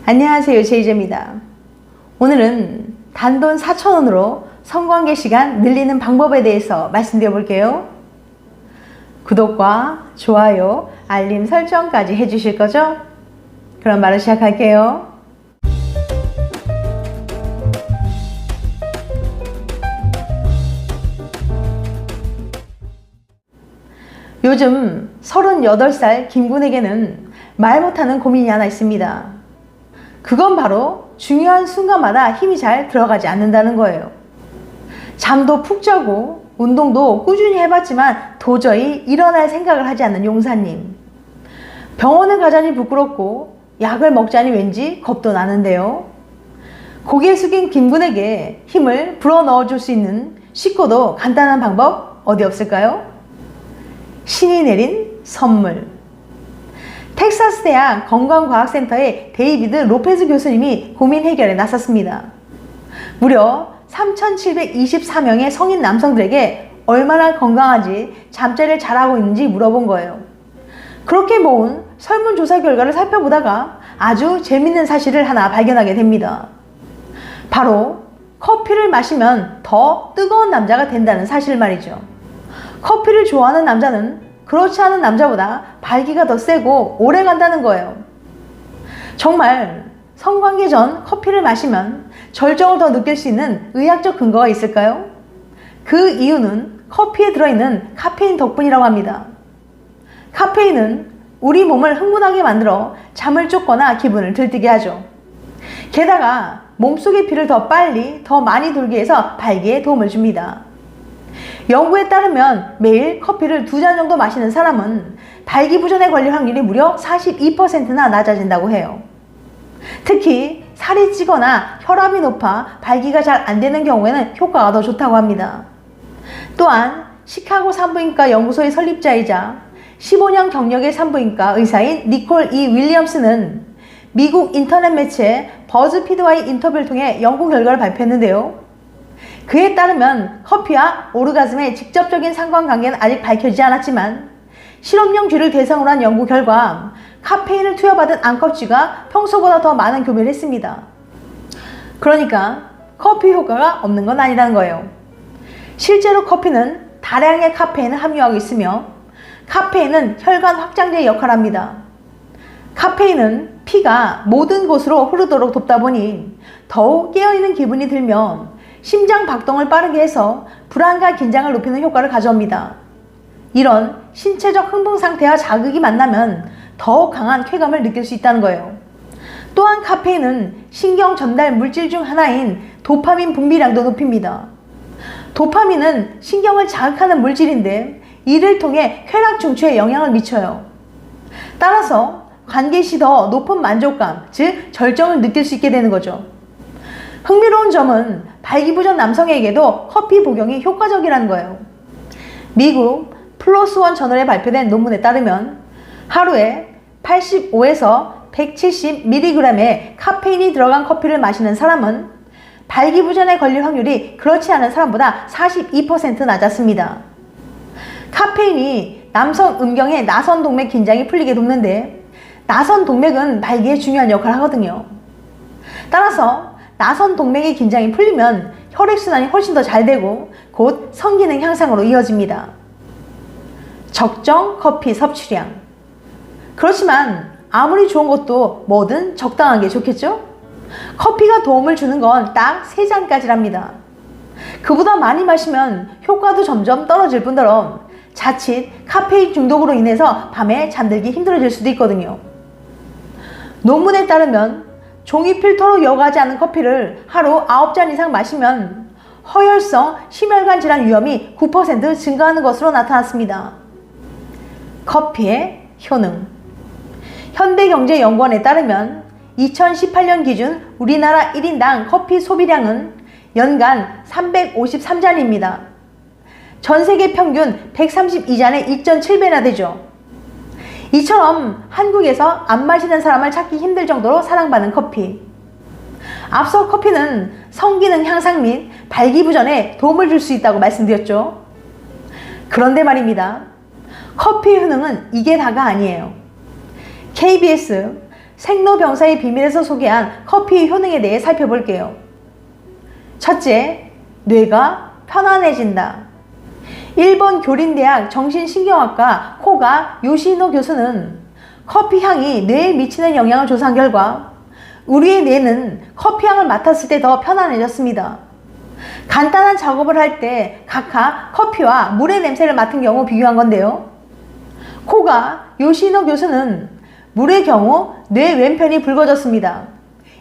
안녕하세요, 제이제입니다. 오늘은 단돈 4,000원으로 성관계 시간 늘리는 방법에 대해서 말씀드려 볼게요. 구독과 좋아요, 알림 설정까지 해주실 거죠? 그럼 바로 시작할게요. 요즘 38살 김군에게는 말 못하는 고민이 하나 있습니다. 그건 바로 중요한 순간마다 힘이 잘 들어가지 않는다는 거예요. 잠도 푹 자고 운동도 꾸준히 해봤지만 도저히 일어날 생각을 하지 않는 용사님. 병원을 가자니 부끄럽고 약을 먹자니 왠지 겁도 나는데요. 고개 숙인 김군에게 힘을 불어넣어 줄 수 있는 쉽고도 간단한 방법 어디 없을까요? 신이 내린 선물. 텍사스 대학 건강과학센터의 데이비드 로페즈 교수님이 고민 해결에 나섰습니다. 무려 3,724명의 성인 남성들에게 얼마나 건강한지 잠자리를 잘하고 있는지 물어본 거예요. 그렇게 모은 설문조사 결과를 살펴보다가 아주 재밌는 사실을 하나 발견하게 됩니다. 바로 커피를 마시면 더 뜨거운 남자가 된다는 사실 말이죠. 커피를 좋아하는 남자는 그렇지 않은 남자보다 발기가 더 세고 오래 간다는 거예요. 정말 성관계 전 커피를 마시면 절정을 더 느낄 수 있는 의학적 근거가 있을까요? 그 이유는 커피에 들어있는 카페인 덕분이라고 합니다. 카페인은 우리 몸을 흥분하게 만들어 잠을 쫓거나 기분을 들뜨게 하죠. 게다가 몸속의 피를 더 빨리, 더 많이 돌게 해서 발기에 도움을 줍니다. 연구에 따르면 매일 커피를 2잔 정도 마시는 사람은 발기부전에 걸릴 확률이 무려 42%나 낮아진다고 해요. 특히 살이 찌거나 혈압이 높아 발기가 잘 안 되는 경우에는 효과가 더 좋다고 합니다. 또한 시카고 산부인과 연구소의 설립자이자 15년 경력의 산부인과 의사인 니콜 E. 윌리엄스는 미국 인터넷 매체 버즈피드와의 인터뷰를 통해 연구 결과를 발표했는데요. 그에 따르면 커피와 오르가즘의 직접적인 상관관계는 아직 밝혀지지 않았지만 실험용 쥐를 대상으로 한 연구 결과 카페인을 투여받은 암컷쥐가 평소보다 더 많은 교배를 했습니다. 그러니까 커피 효과가 없는 건 아니라는 거예요. 실제로 커피는 다량의 카페인을 함유하고 있으며 카페인은 혈관 확장제의 역할을 합니다. 카페인은 피가 모든 곳으로 흐르도록 돕다 보니 더욱 깨어있는 기분이 들면 심장 박동을 빠르게 해서 불안과 긴장을 높이는 효과를 가져옵니다. 이런 신체적 흥분 상태와 자극이 만나면 더욱 강한 쾌감을 느낄 수 있다는 거예요. 또한 카페인은 신경 전달 물질 중 하나인 도파민 분비량도 높입니다. 도파민은 신경을 자극하는 물질인데 이를 통해 쾌락 중추에 영향을 미쳐요. 따라서 관계 시 더 높은 만족감, 즉 절정을 느낄 수 있게 되는 거죠. 흥미로운 점은 발기부전 남성에게도 커피 복용이 효과적이라는 거예요. 미국 플로스1 저널에 발표된 논문에 따르면 하루에 85에서 170mg의 카페인이 들어간 커피를 마시는 사람은 발기부전에 걸릴 확률이 그렇지 않은 사람보다 42% 낮았습니다. 카페인이 남성 음경의 나선동맥 긴장이 풀리게 돕는데 나선동맥은 발기에 중요한 역할을 하거든요. 따라서 나선동맥의 긴장이 풀리면 혈액순환이 훨씬 더 잘 되고 곧 성기능 향상으로 이어집니다. 적정 커피 섭취량. 그렇지만 아무리 좋은 것도 뭐든 적당한 게 좋겠죠? 커피가 도움을 주는 건 딱 3잔까지랍니다. 그보다 많이 마시면 효과도 점점 떨어질 뿐더러 자칫 카페인 중독으로 인해서 밤에 잠들기 힘들어질 수도 있거든요. 논문에 따르면 종이 필터로 여과하지 않은 커피를 하루 9잔 이상 마시면 허혈성 심혈관 질환 위험이 9% 증가하는 것으로 나타났습니다. 커피의 효능. 현대경제연구원에 따르면 2018년 기준 우리나라 1인당 커피 소비량은 연간 353잔입니다. 전 세계 평균 132잔의 2.7배나 되죠. 이처럼 한국에서 안 마시는 사람을 찾기 힘들 정도로 사랑받는 커피. 앞서 커피는 성기능 향상 및 발기부전에 도움을 줄 수 있다고 말씀드렸죠. 그런데 말입니다. 커피의 효능은 이게 다가 아니에요. KBS 생로병사의 비밀에서 소개한 커피의 효능에 대해 살펴볼게요. 첫째, 뇌가 편안해진다. 일본 교린대학 정신신경학과 코가 요시노 교수는 커피 향이 뇌에 미치는 영향을 조사한 결과 우리의 뇌는 커피 향을 맡았을 때 더 편안해졌습니다. 간단한 작업을 할 때 각각 커피와 물의 냄새를 맡은 경우 비교한 건데요. 코가 요시노 교수는 물의 경우 뇌 왼편이 붉어졌습니다.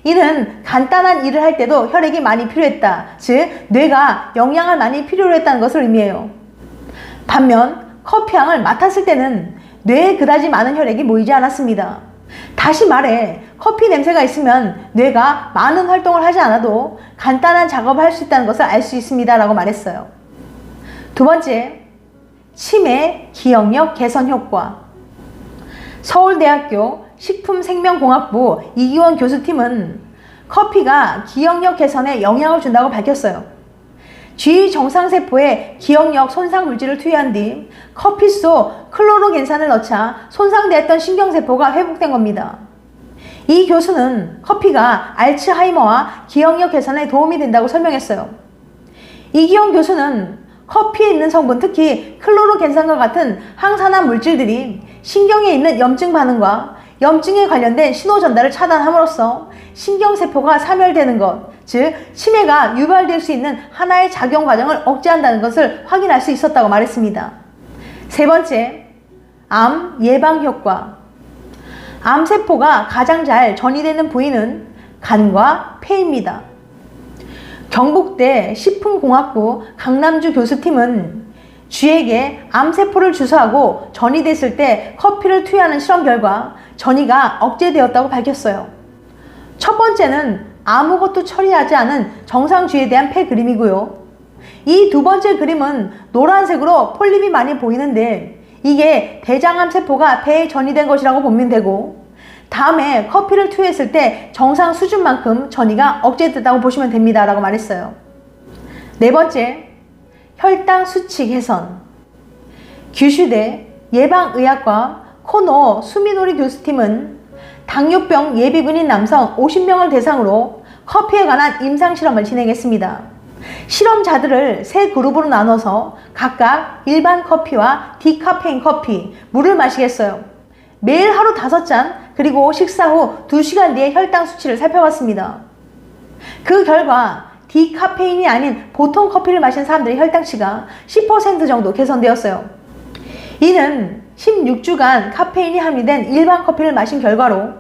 이는 간단한 일을 할 때도 혈액이 많이 필요했다. 즉 뇌가 영양을 많이 필요로 했다는 것을 의미해요. 반면 커피향을 맡았을 때는 뇌에 그다지 많은 혈액이 모이지 않았습니다. 다시 말해 커피 냄새가 있으면 뇌가 많은 활동을 하지 않아도 간단한 작업을 할 수 있다는 것을 알 수 있습니다 라고 말했어요. 두 번째, 치매 기억력 개선 효과. 서울대학교 식품생명공학부 이기원 교수팀은 커피가 기억력 개선에 영향을 준다고 밝혔어요. 쥐 정상세포에 기억력 손상 물질을 투여한 뒤 커피 속 클로로겐산을 넣자 손상되었던 신경세포가 회복된 겁니다. 이 교수는 커피가 알츠하이머와 기억력 개선에 도움이 된다고 설명했어요. 이기원 교수는 커피에 있는 성분, 특히 클로로겐산과 같은 항산화 물질들이 신경에 있는 염증 반응과 염증에 관련된 신호 전달을 차단함으로써 신경세포가 사멸되는 것, 즉 치매가 유발될 수 있는 하나의 작용 과정을 억제한다는 것을 확인할 수 있었다고 말했습니다. 세 번째, 암 예방 효과. 암세포가 가장 잘 전이되는 부위는 간과 폐입니다. 경북대 식품공학부 강남주 교수팀은 쥐에게 암세포를 주사하고 전이됐을 때 커피를 투여하는 실험 결과 전이가 억제되었다고 밝혔어요. 첫 번째는 아무것도 처리하지 않은 정상 쥐에 대한 폐 그림이고요. 이 두 번째 그림은 노란색으로 폴립이 많이 보이는데 이게 대장암 세포가 폐에 전이된 것이라고 보면 되고, 다음에 커피를 투여했을 때 정상 수준만큼 전이가 억제됐다고 보시면 됩니다 라고 말했어요. 네 번째, 혈당 수치 개선. 규슈대 예방의학과 코노 수미노리 교수팀은 당뇨병 예비군인 남성 50명을 대상으로 커피에 관한 임상실험을 진행했습니다. 실험자들을 세 그룹으로 나눠서 각각 일반 커피와 디카페인 커피, 물을 마시게 했어요. 매일 하루 5잔, 그리고 식사 후 2시간 뒤에 혈당 수치를 살펴봤습니다. 그 결과 디카페인이 아닌 보통 커피를 마신 사람들의 혈당치가 10% 정도 개선되었어요. 이는 16주간 카페인이 함유된 일반 커피를 마신 결과로,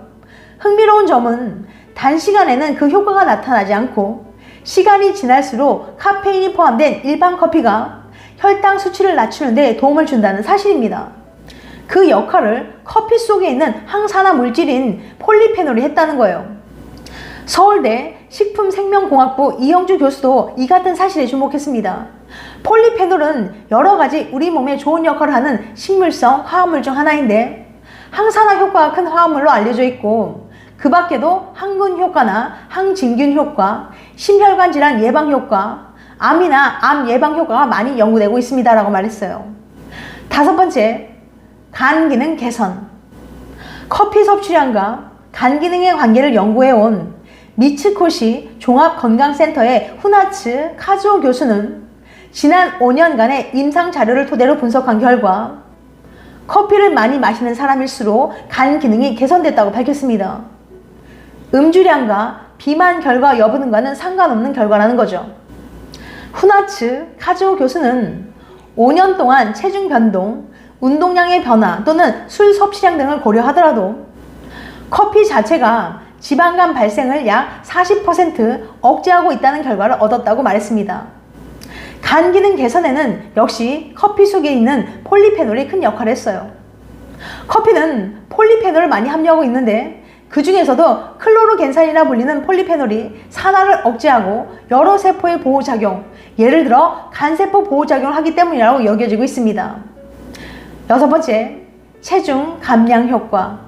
흥미로운 점은 단시간에는 그 효과가 나타나지 않고 시간이 지날수록 카페인이 포함된 일반 커피가 혈당 수치를 낮추는 데 도움을 준다는 사실입니다. 그 역할을 커피 속에 있는 항산화 물질인 폴리페놀이 했다는 거예요. 서울대 식품생명공학부 이영주 교수도 이 같은 사실에 주목했습니다. 폴리페놀은 여러 가지 우리 몸에 좋은 역할을 하는 식물성 화합물 중 하나인데 항산화 효과가 큰 화합물로 알려져 있고, 그 밖에도 항균 효과나 항진균 효과, 심혈관 질환 예방 효과, 암이나 암 예방 효과가 많이 연구되고 있습니다 라고 말했어요. 다섯 번째, 간 기능 개선. 커피 섭취량과 간 기능의 관계를 연구해온 미츠코시 종합건강센터의 후나츠 카즈오 교수는 지난 5년간의 임상 자료를 토대로 분석한 결과 커피를 많이 마시는 사람일수록 간 기능이 개선됐다고 밝혔습니다. 음주량과 비만 결과 여부는과는 상관없는 결과라는 거죠. 후나츠 카즈오 교수는 5년 동안 체중 변동, 운동량의 변화 또는 술 섭취량 등을 고려하더라도 커피 자체가 지방간 발생을 약 40% 억제하고 있다는 결과를 얻었다고 말했습니다. 간 기능 개선에는 역시 커피 속에 있는 폴리페놀이 큰 역할을 했어요. 커피는 폴리페놀을 많이 함유하고 있는데 그 중에서도 클로로겐산이라 불리는 폴리페놀이 산화를 억제하고 여러 세포의 보호작용, 예를 들어 간세포 보호작용을 하기 때문이라고 여겨지고 있습니다. 여섯 번째, 체중 감량 효과.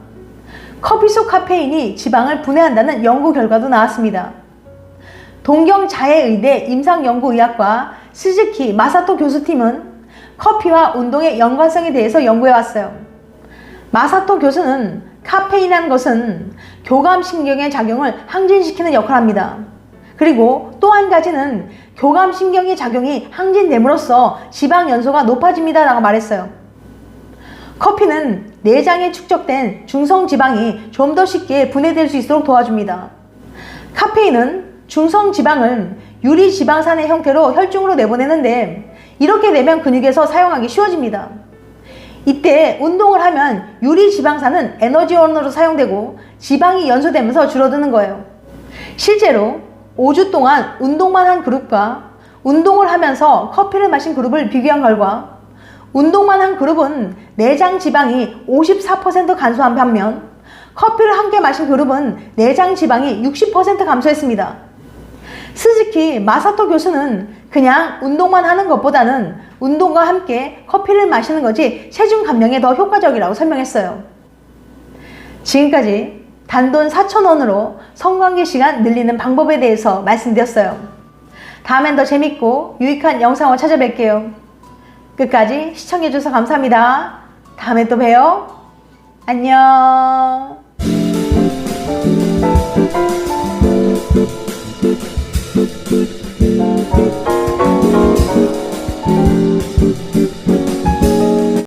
커피 속 카페인이 지방을 분해한다는 연구 결과도 나왔습니다. 동경자해의대 임상연구의학과 스즈키 마사토 교수팀은 커피와 운동의 연관성에 대해서 연구해왔어요. 마사토 교수는 카페인이라는 것은 교감신경의 작용을 항진시키는 역할을 합니다. 그리고 또 한 가지는 교감신경의 작용이 항진됨으로써 지방 연소가 높아집니다 라고 말했어요. 커피는 내장에 축적된 중성지방이 좀 더 쉽게 분해될 수 있도록 도와줍니다. 카페인은 중성지방을 유리지방산의 형태로 혈중으로 내보내는데 이렇게 되면 근육에서 사용하기 쉬워집니다. 이때 운동을 하면 유리지방산은 에너지원으로 사용되고 지방이 연소되면서 줄어드는 거예요. 실제로 5주 동안 운동만 한 그룹과 운동을 하면서 커피를 마신 그룹을 비교한 결과 운동만 한 그룹은 내장 지방이 54% 감소한 반면 커피를 함께 마신 그룹은 내장 지방이 60% 감소했습니다. 스즈키 마사토 교수는 그냥 운동만 하는 것보다는 운동과 함께 커피를 마시는 것이 체중 감량에 더 효과적이라고 설명했어요. 지금까지 단돈 4,000원으로 성관계 시간 늘리는 방법에 대해서 말씀드렸어요. 다음엔 더 재밌고 유익한 영상을 찾아뵐게요. 끝까지 시청해주셔서 감사합니다. 다음에 또 봬요. 안녕.